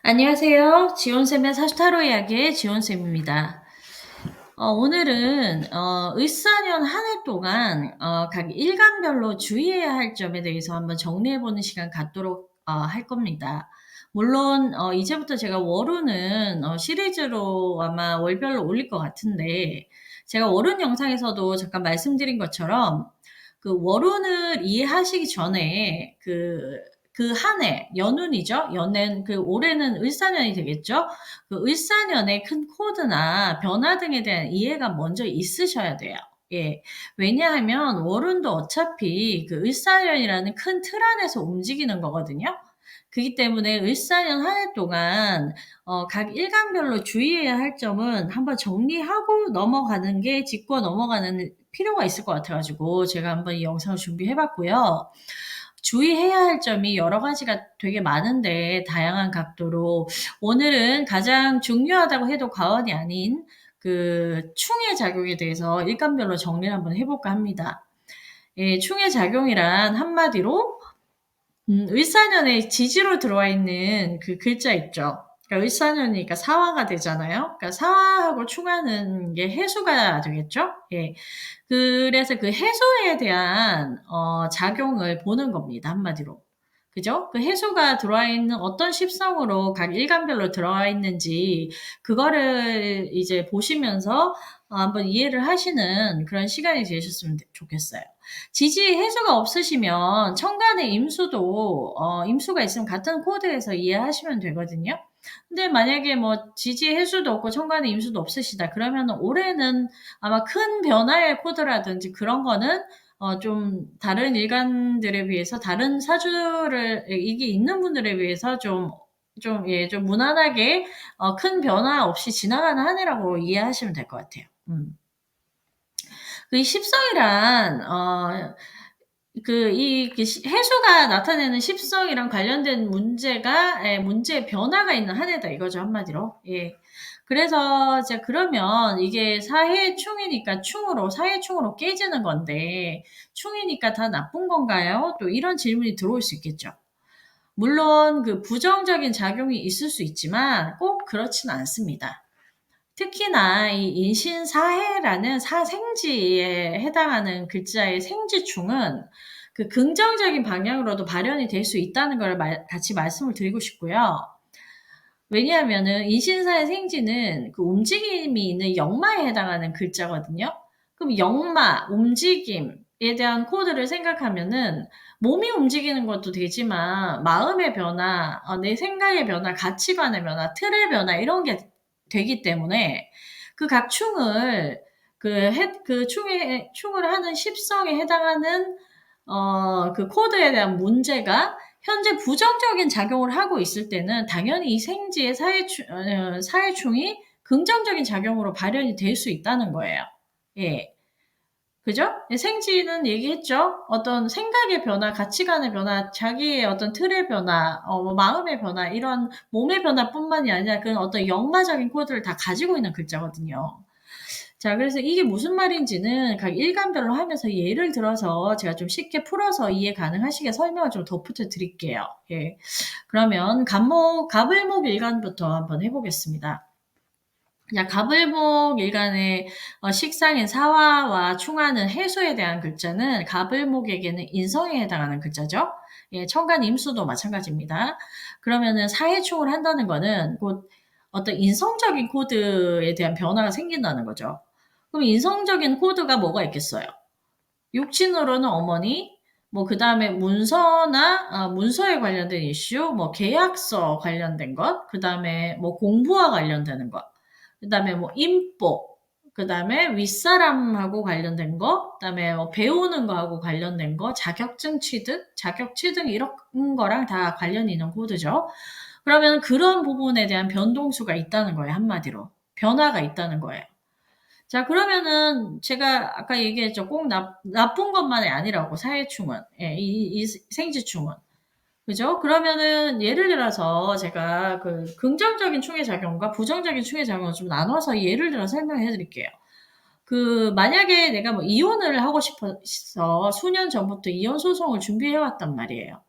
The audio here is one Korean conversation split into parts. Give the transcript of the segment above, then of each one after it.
안녕하세요. 지온쌤의 사주타로 이야기의 지온쌤입니다. 오늘은 을사년 한 해 동안 각 일간별로 주의해야 할 점에 대해서 한번 정리해 보는 시간 갖도록 할 겁니다. 물론 이제부터 제가 월운은 시리즈로 아마 월별로 올릴 것 같은데, 제가 월운 영상에서도 잠깐 말씀드린 것처럼 그 월운을 이해하시기 전에 그 한 해, 연운이죠. 연은 올해는 을사년이 되겠죠. 그 을사년의 큰 코드나 변화 등에 대한 이해가 먼저 있으셔야 돼요. 예. 왜냐하면 월운도 어차피 그 을사년이라는 큰 틀 안에서 움직이는 거거든요. 그렇기 때문에 을사년 한 해 동안 각 일간별로 주의해야 할 점은 한번 정리하고 넘어가는 게, 짚고 넘어가는 필요가 있을 것 같아 가지고 제가 한번 이 영상을 준비해 봤고요. 주의해야 할 점이 여러 가지가 되게 많은데, 다양한 각도로 오늘은 가장 중요하다고 해도 과언이 아닌 그 충의 작용에 대해서 일간별로 정리를 한번 해 볼까 합니다. 예, 충의 작용이란 한마디로 을사년에 지지로 들어와 있는 그 글자 있죠. 그러니까 을사년이니까 사화가 되잖아요. 그러니까 사화하고 충하는 게 해수가 되겠죠. 예. 그래서 그 해수에 대한 작용을 보는 겁니다, 한마디로. 그죠? 그 해수가 들어와 있는 어떤 십성으로 각 일간별로 들어와 있는지, 그거를 이제 보시면서 한번 이해를 하시는 그런 시간이 되셨으면 좋겠어요. 지지 해수가 없으시면 천간의 임수도 임수가 있으면 같은 코드에서 이해하시면 되거든요. 근데 만약에 뭐 지지 해수도 없고 천간의 임수도 없으시다 그러면 올해는 아마 큰 변화의 코드라든지 그런 거는 좀 다른 일간들에 비해서, 다른 사주를 이게 있는 분들에 비해서 좀 무난하게 큰 변화 없이 지나가는 한 해라고 이해하시면 될 것 같아요. 그 십성이란 해수가 나타내는 십성이랑 관련된 문제의 변화가 있는 한 해다 이거죠, 한마디로. 예. 그래서 이제 그러면 이게 사해충이니까 사해충으로 깨지는 건데, 충이니까 다 나쁜 건가요? 또 이런 질문이 들어올 수 있겠죠. 물론 그 부정적인 작용이 있을 수 있지만 꼭 그렇지는 않습니다. 특히나 이 인신사해라는 사생지에 해당하는 글자의 생지충은 그 긍정적인 방향으로도 발현이 될 수 있다는 걸 같이 말씀을 드리고 싶고요. 왜냐하면은 인신사의 생지는 그 움직임이 있는 역마에 해당하는 글자거든요. 그럼 역마, 움직임에 대한 코드를 생각하면은 몸이 움직이는 것도 되지만 마음의 변화, 내 생각의 변화, 가치관의 변화, 틀의 변화 이런 게 되기 때문에 그 각 충을 충을 하는 십성에 해당하는 그 코드에 대한 문제가 현재 부정적인 작용을 하고 있을 때는 당연히 이 생지의 사회충이 긍정적인 작용으로 발현이 될 수 있다는 거예요. 예. 그죠? 생지는 얘기했죠. 어떤 생각의 변화, 가치관의 변화, 자기의 어떤 틀의 변화, 뭐 마음의 변화, 이런 몸의 변화뿐만이 아니라 그런 어떤 역마적인 코드를 다 가지고 있는 글자거든요. 자, 그래서 이게 무슨 말인지는 각 일간별로 하면서 예를 들어서 제가 좀 쉽게 풀어서 이해 가능하시게 설명을 좀 덧붙여 드릴게요. 예. 그러면 갑을목 일간부터 한번 해보겠습니다. 자, 갑을목 일간의 식상인 사화와 충하는 해수에 대한 글자는 갑을목에게는 인성에 해당하는 글자죠. 예, 천간 임수도 마찬가지입니다. 그러면은 사해충을 한다는 거는 곧 어떤 인성적인 코드에 대한 변화가 생긴다는 거죠. 그럼 인성적인 코드가 뭐가 있겠어요? 육친으로는 어머니, 뭐 그다음에 문서에 관련된 이슈, 뭐 계약서 관련된 것, 그다음에 뭐 공부와 관련되는 것, 그다음에 뭐 인복, 그다음에 윗사람하고 관련된 거, 그다음에 뭐 배우는 거하고 관련된 거, 자격 취득 이런 거랑 다 관련이 있는 코드죠. 그러면 그런 부분에 대한 변동수가 있다는 거예요, 한마디로. 변화가 있다는 거예요. 자, 그러면은 제가 아까 얘기했죠. 꼭 나쁜 것만이 아니라고, 사회충은. 예, 이 생지충은. 그죠? 그러면은 예를 들어서 제가 그 긍정적인 충의 작용과 부정적인 충의 작용을 좀 나눠서 예를 들어 설명해 드릴게요. 그 만약에 내가 뭐 이혼을 하고 싶어서 수년 전부터 이혼 소송을 준비해 왔단 말이에요.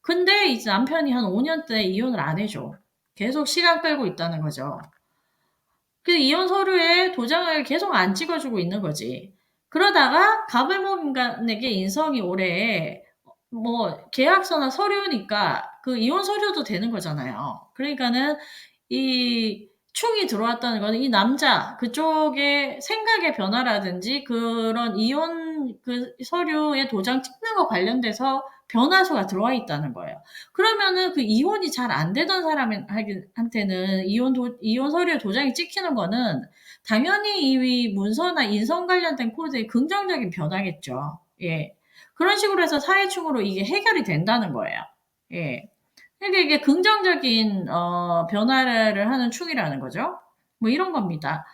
근데 이제 남편이 한 5년 때 이혼을 안 해줘. 계속 시간 끌고 있다는 거죠. 그 이혼 서류에 도장을 계속 안 찍어 주고 있는 거지. 그러다가 가불목인간에게 인성이 오래 뭐 계약서나 서류니까 그 이혼 서류도 되는 거잖아요. 그러니까는 이 충이 들어왔다는 거는 이 남자 그쪽의 생각의 변화라든지 그런 이혼 그 서류에 도장 찍는 거 관련돼서 변화서가 들어와 있다는 거예요. 그러면은 그 이혼이 잘 안 되던 사람한테는 이혼 서류에 도장이 찍히는 거는 당연히 이 문서나 인성 관련된 코드에 긍정적인 변화겠죠. 예. 그런 식으로 해서 사회충으로 이게 해결이 된다는 거예요. 예. 그러니까 이게 긍정적인 변화를 하는 충이라는 거죠. 뭐 이런 겁니다.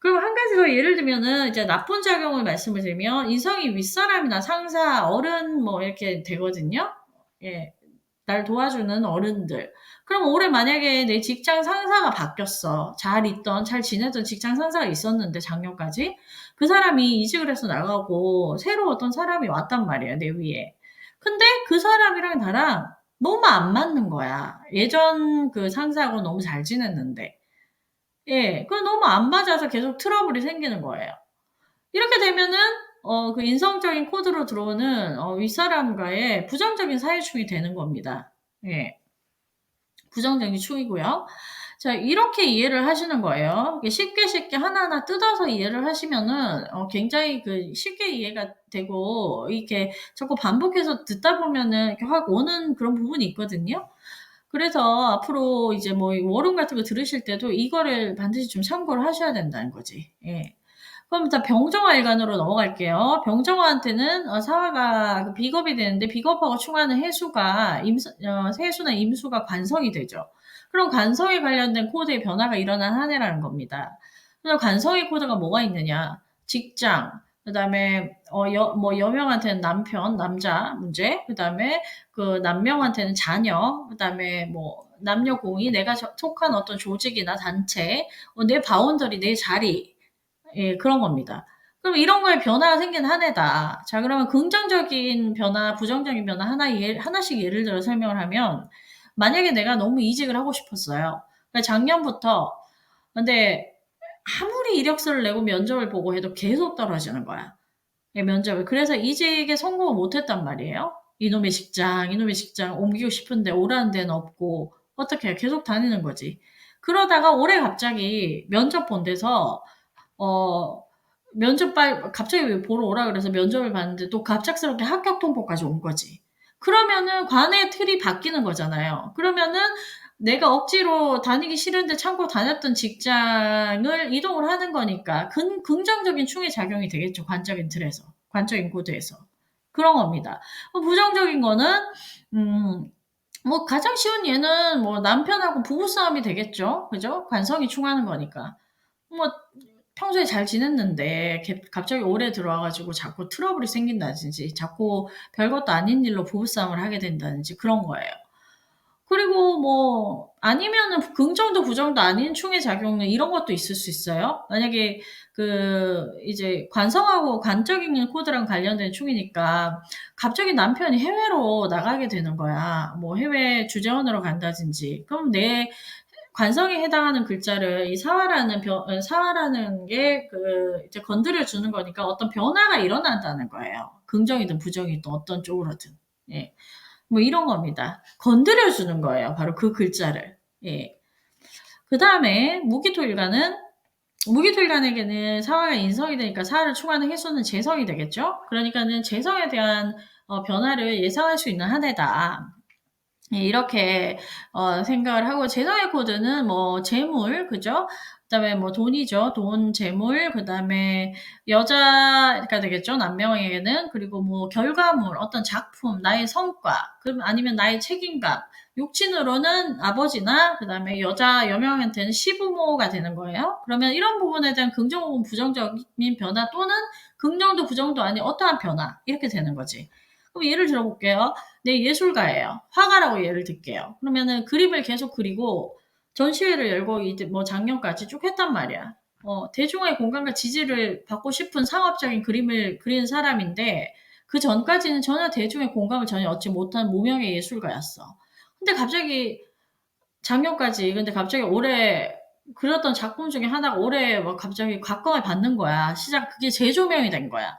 그리고 한 가지 더 예를 들면은 이제 나쁜 작용을 말씀을 드리면 인성이 윗사람이나 상사, 어른 뭐 이렇게 되거든요. 예. 날 도와주는 어른들. 그럼 올해 만약에 내 직장 상사가 바뀌었어. 잘 지내던 직장 상사가 있었는데 작년까지. 그 사람이 이직을 해서 나가고 새로 어떤 사람이 왔단 말이에요, 내 위에. 근데 그 사람이랑 나랑 너무 안 맞는 거야. 예전 그 상사하고 너무 잘 지냈는데. 예. 그 너무 안 맞아서 계속 트러블이 생기는 거예요. 이렇게 되면은 그 인성적인 코드로 들어오는 윗사람과의 부정적인 사회충이 되는 겁니다. 예. 부정적인 충이고요. 자, 이렇게 이해를 하시는 거예요. 쉽게 하나하나 뜯어서 이해를 하시면은 굉장히 그 쉽게 이해가 되고 이렇게 자꾸 반복해서 듣다 보면은 이렇게 확 오는 그런 부분이 있거든요. 그래서 앞으로 이제 뭐 워룸 같은 거 들으실 때도 이거를 반드시 좀 참고를 하셔야 된다는 거지. 예. 그럼 일단 병정화 일간으로 넘어갈게요. 병정화한테는 사화가 그 비겁이 되는데 비겁하고 충하는 해수가 해수나 임수가 관성이 되죠. 그럼 관성에 관련된 코드의 변화가 일어난 한 해라는 겁니다. 그럼 관성의 코드가 뭐가 있느냐? 직장, 그다음에 여명한테는 남편, 남자 문제, 그다음에 그 남명한테는 자녀, 그다음에 뭐 남녀 공이 내가 속한 어떤 조직이나 단체, 내 바운더리, 내 자리, 예, 그런 겁니다. 그럼 이런 거에 변화가 생긴 한 해다. 자, 그러면 긍정적인 변화, 부정적인 변화 하나씩 예를 들어 설명을 하면, 만약에 내가 너무 이직을 하고 싶었어요. 그러니까 작년부터, 근데 아무리 이력서를 내고 면접을 보고 해도 계속 떨어지는 거야. 예, 면접을. 그래서 이직에 성공을 못 했단 말이에요. 이놈의 직장 옮기고 싶은데 오라는 데는 없고, 어떻게 해? 계속 다니는 거지. 그러다가 올해 갑자기 면접 본 데서 어, 갑자기 보러 오라 그래서 면접을 봤는데 또 갑작스럽게 합격 통보까지 온 거지. 그러면은 관의 틀이 바뀌는 거잖아요. 그러면은 내가 억지로 다니기 싫은데 참고 다녔던 직장을 이동을 하는 거니까 긍정적인 충의 작용이 되겠죠. 관적인 틀에서. 관적인 코드에서. 그런 겁니다. 부정적인 거는, 음, 뭐 가장 쉬운 예는 뭐 남편하고 부부싸움이 되겠죠. 그죠? 관성이 충하는 거니까. 뭐 평소에 잘 지냈는데 갑자기 올해 들어와 가지고 자꾸 트러블이 생긴다든지 자꾸 별것도 아닌 일로 부부싸움을 하게 된다든지 그런 거예요. 그리고 뭐 아니면은 긍정도 부정도 아닌 충의 작용은 이런 것도 있을 수 있어요. 만약에 그 이제 관성하고 관적인 코드랑 관련된 충이니까 갑자기 남편이 해외로 나가게 되는 거야. 뭐 해외 주재원으로 간다든지. 그럼 내 관성에 해당하는 글자를 이 사화라는 게 그 이제 건드려 주는 거니까 어떤 변화가 일어난다는 거예요. 긍정이든 부정이든 어떤 쪽으로든. 예. 뭐 이런 겁니다. 건드려 주는 거예요. 바로 그 글자를. 예. 그다음에 무기토일간에게는 사화가 인성이 되니까 사화를 충하는 해수는 재성이 되겠죠. 그러니까는 재성에 대한 변화를 예상할 수 있는 한 해다. 예, 이렇게 생각을 하고 재성의 코드는 뭐 재물, 그죠? 그다음에 뭐 돈이죠. 돈, 재물, 그다음에 여자가 되겠죠. 남명에게는. 그리고 뭐 결과물, 어떤 작품, 나의 성과, 그럼 아니면 나의 책임감. 육친으로는 아버지나 그다음에 여명한테는 시부모가 되는 거예요. 그러면 이런 부분에 대한 긍정 혹은 부정적인 변화 또는 긍정도 부정도 아닌 어떠한 변화 이렇게 되는 거지. 그럼 예를 들어 볼게요. 네, 예술가예요. 화가라고 예를 들게요. 그러면은 그림을 계속 그리고 전시회를 열고 이제 뭐 작년까지 쭉 했단 말이야. 대중의 공감과 지지를 받고 싶은 상업적인 그림을 그리는 사람인데 그 전까지는 전혀 대중의 공감을 전혀 얻지 못한 무명의 예술가였어. 근데 갑자기 작년까지. 근데 갑자기 올해 그렸던 작품 중에 하나가 올해 막 갑자기 각광을 받는 거야. 그게 재조명이 된 거야.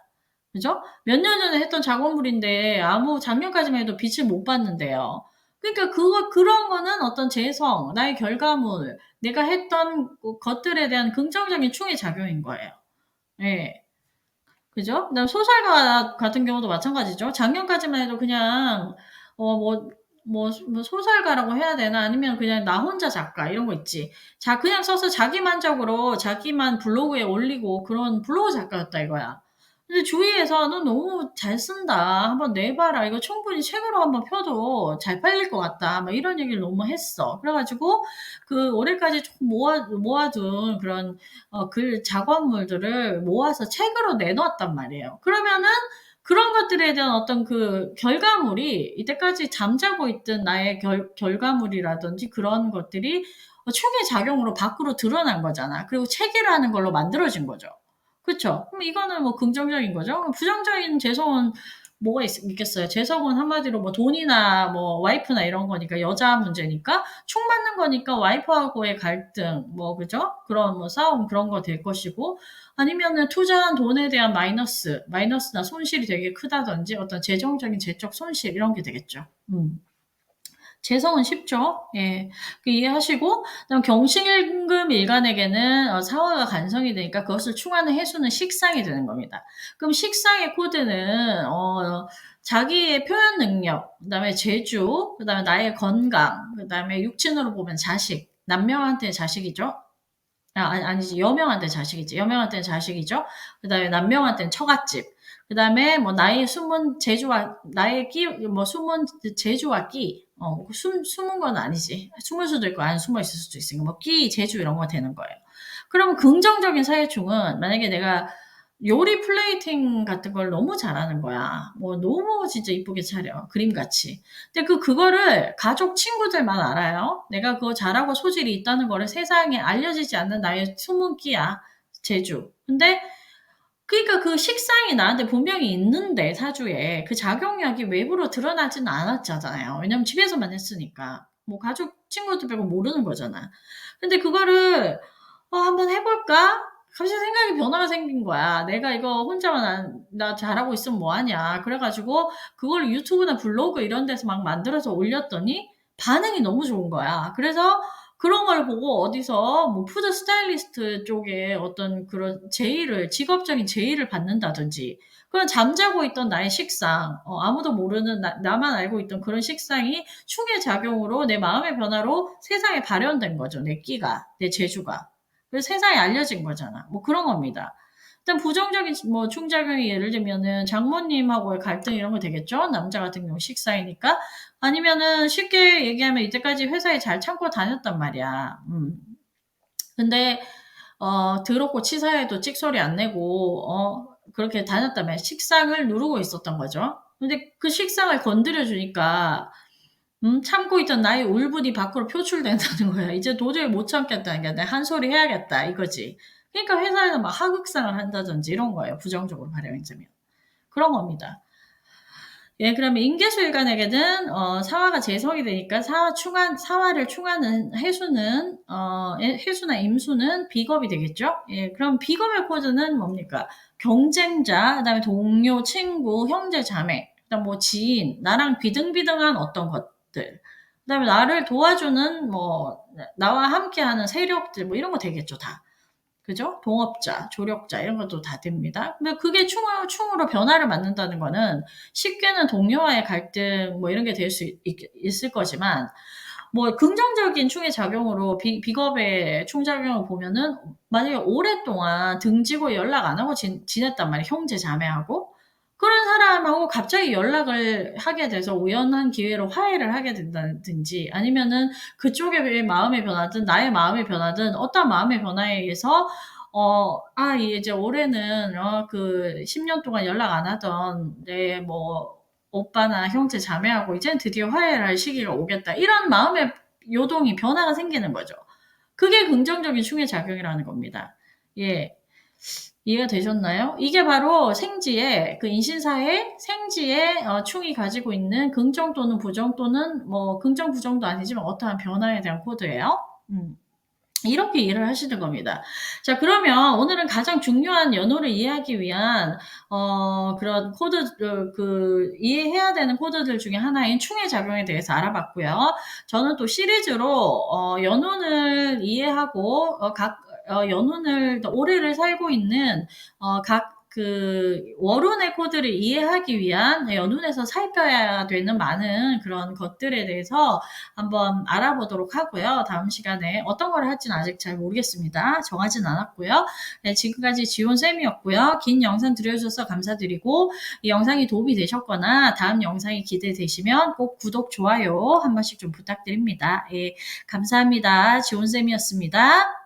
그죠? 몇 년 전에 했던 작업물인데 작년까지만 해도 빛을 못 봤는데요. 그러니까 그런 거는 어떤 재성, 나의 결과물, 내가 했던 것들에 대한 긍정적인 충의 작용인 거예요. 예. 그죠? 그다음 소설가 같은 경우도 마찬가지죠. 작년까지만 해도 그냥 뭐 소설가라고 해야 되나 아니면 그냥 나 혼자 작가 이런 거 있지. 그냥 써서 자기 만족으로 자기만 블로그에 올리고 그런 블로그 작가였다 이거야. 근데 주위에서 "너 너무 잘 쓴다. 한번 내봐라. 이거 충분히 책으로 한번 펴도 잘 팔릴 것 같다." 막 이런 얘기를 너무 했어. 그래 가지고 올해까지 조금 모아둔 그런 글 작업물들을 모아서 책으로 내놓았단 말이에요. 그러면은 그런 것들에 대한 어떤 그 결과물이 이때까지 잠자고 있던 나의 결과물이라든지 그런 것들이 총의 작용으로 밖으로 드러난 거잖아. 그리고 책이라는 걸로 만들어진 거죠. 그쵸? 그럼 이거는 뭐 긍정적인 거죠. 부정적인 재성은 뭐가 있겠어요? 재성은 한마디로 뭐 돈이나 뭐 와이프나 이런 거니까 여자 문제니까 총 맞는 거니까 와이프하고의 갈등 뭐 그죠? 그런 뭐 싸움 그런 거 될 것이고 아니면은 투자한 돈에 대한 마이너스나 손실이 되게 크다든지 어떤 재정적인 재적 손실 이런 게 되겠죠. 재성은 쉽죠. 예. 이해하시고 그다음 경신금 일간에게는 사화가 간성이 되니까 그것을 충하는 해수는 식상이 되는 겁니다. 그럼 식상의 코드는 자기의 표현 능력, 그다음에 재주, 그다음에 나의 건강, 그다음에 육친으로 보면 자식, 남명한테 자식이죠. 아니지. 여명한테는 자식이지. 여명한테는 자식이죠. 그다음에 남명한테는 처갓집. 그다음에 뭐 나의 숨은 재주와 나의 숨은 재주와 끼. 숨은 건 아니지. 숨을 수도 있고 안 숨어 있을 수도 있으니까 뭐 끼, 재주 이런 거 되는 거예요. 그러면 긍정적인 사회충은 만약에 내가 요리 플레이팅 같은 걸 너무 잘하는 거야. 뭐 너무 진짜 이쁘게 차려. 그림같이. 근데 그거를 가족 친구들만 알아요. 내가 그거 잘하고 소질이 있다는 거를 세상에 알려지지 않는 나의 숨은 끼야. 재주. 근데 그러니까 그 식상이 나한테 분명히 있는데 사주에 그 작용력이 외부로 드러나지는 않았잖아요. 왜냐면 집에서만 했으니까. 뭐 가족 친구들 빼고 모르는 거잖아. 근데 그거를 한번 해 볼까? 갑자기 생각에 변화가 생긴 거야. 내가 이거 혼자만 나 잘하고 있으면 뭐 하냐. 그래 가지고 그걸 유튜브나 블로그 이런 데서 막 만들어서 올렸더니 반응이 너무 좋은 거야. 그래서 그런 걸 보고 어디서 뭐 푸드 스타일리스트 쪽에 어떤 그런 직업적인 제의를 받는다든지 그런 잠자고 있던 나의 식상, 아무도 모르는 나만 알고 있던 그런 식상이 충의 작용으로 내 마음의 변화로 세상에 발현된 거죠. 내 끼가, 내 재주가. 그래서 세상에 알려진 거잖아. 뭐 그런 겁니다. 일단 부정적인 뭐 충작용이 예를 들면은 장모님하고의 갈등 이런 거 되겠죠. 남자 같은 경우 식사이니까. 아니면은 쉽게 얘기하면 이때까지 회사에 잘 참고 다녔단 말이야. 근데 더럽고 치사해도 찍소리 안 내고 그렇게 다녔다면 식상을 누르고 있었던 거죠. 근데 그 식상을 건드려 주니까 참고 있던 나의 울분이 밖으로 표출된다는 거야. 이제 도저히 못 참겠다는 게 '내가 한 소리 해야겠다.' 이거지. 그러니까 회사에서 막 하극상을 한다든지 이런 거예요, 부정적으로 발현되면. 그런 겁니다. 예, 그러면 인계수일간에게는 사화가 재성이 되니까 사화를 충하는 해수는 해수나 임수는 비겁이 되겠죠. 예, 그럼 비겁의 코드는 뭡니까? 경쟁자, 그다음에 동료, 친구, 형제, 자매, 그다음 뭐 지인, 나랑 비등비등한 어떤 것들, 그다음에 나를 도와주는 뭐 나와 함께하는 세력들 뭐 이런 거 되겠죠, 다. 그죠? 동업자, 조력자 이런 것도 다 됩니다. 근데 그게 충으로 변화를 맞는다는 거는 쉽게는 동료와의 갈등 뭐 이런 게 될 수 있을 거지만 뭐 긍정적인 충의 작용으로 비겁의 충작용을 보면은 만약에 오랫동안 등지고 연락 안 하고 지냈단 말이에요. 형제 자매하고. 그런 사람하고 갑자기 연락을 하게 돼서 우연한 기회로 화해를 하게 된다든지 아니면은 그쪽의 마음의 변화든 나의 마음의 변화든 어떤 마음의 변화에 의해서 이제 올해는 그 10년 동안 연락 안 하던 내 뭐 오빠나 형제 자매하고 이제는 드디어 화해를 할 시기가 오겠다. 이런 마음의 요동이 변화가 생기는 거죠. 그게 긍정적인 충의 작용이라는 겁니다. 예. 이해가 되셨나요? 이게 바로 생지에 그 인신사회 생지에 충이 가지고 있는 긍정 또는 부정 또는 뭐 긍정 부정도 아니지만 어떠한 변화에 대한 코드예요. 음. 이렇게 이해를 하시는 겁니다. 자, 그러면 오늘은 가장 중요한 연호를 이해하기 위한 그런 코드 그 이해해야 되는 코드들 중에 하나인 충의 작용에 대해서 알아봤고요. 저는 또 시리즈로 연혼을 이해하고 각 연혼을 오래를 살고 있는 각 그 월운의 코드를 이해하기 위한 연운에서 살펴야 되는 많은 그런 것들에 대해서 한번 알아보도록 하고요. 다음 시간에 어떤 걸 할지는 아직 잘 모르겠습니다. 정하진 않았고요. 네, 지금까지 지온쌤이었고요. 긴 영상 들어주셔서 감사드리고 이 영상이 도움이 되셨거나 다음 영상이 기대되시면 꼭 구독, 좋아요 한 번씩 좀 부탁드립니다. 예, 감사합니다. 지온쌤이었습니다.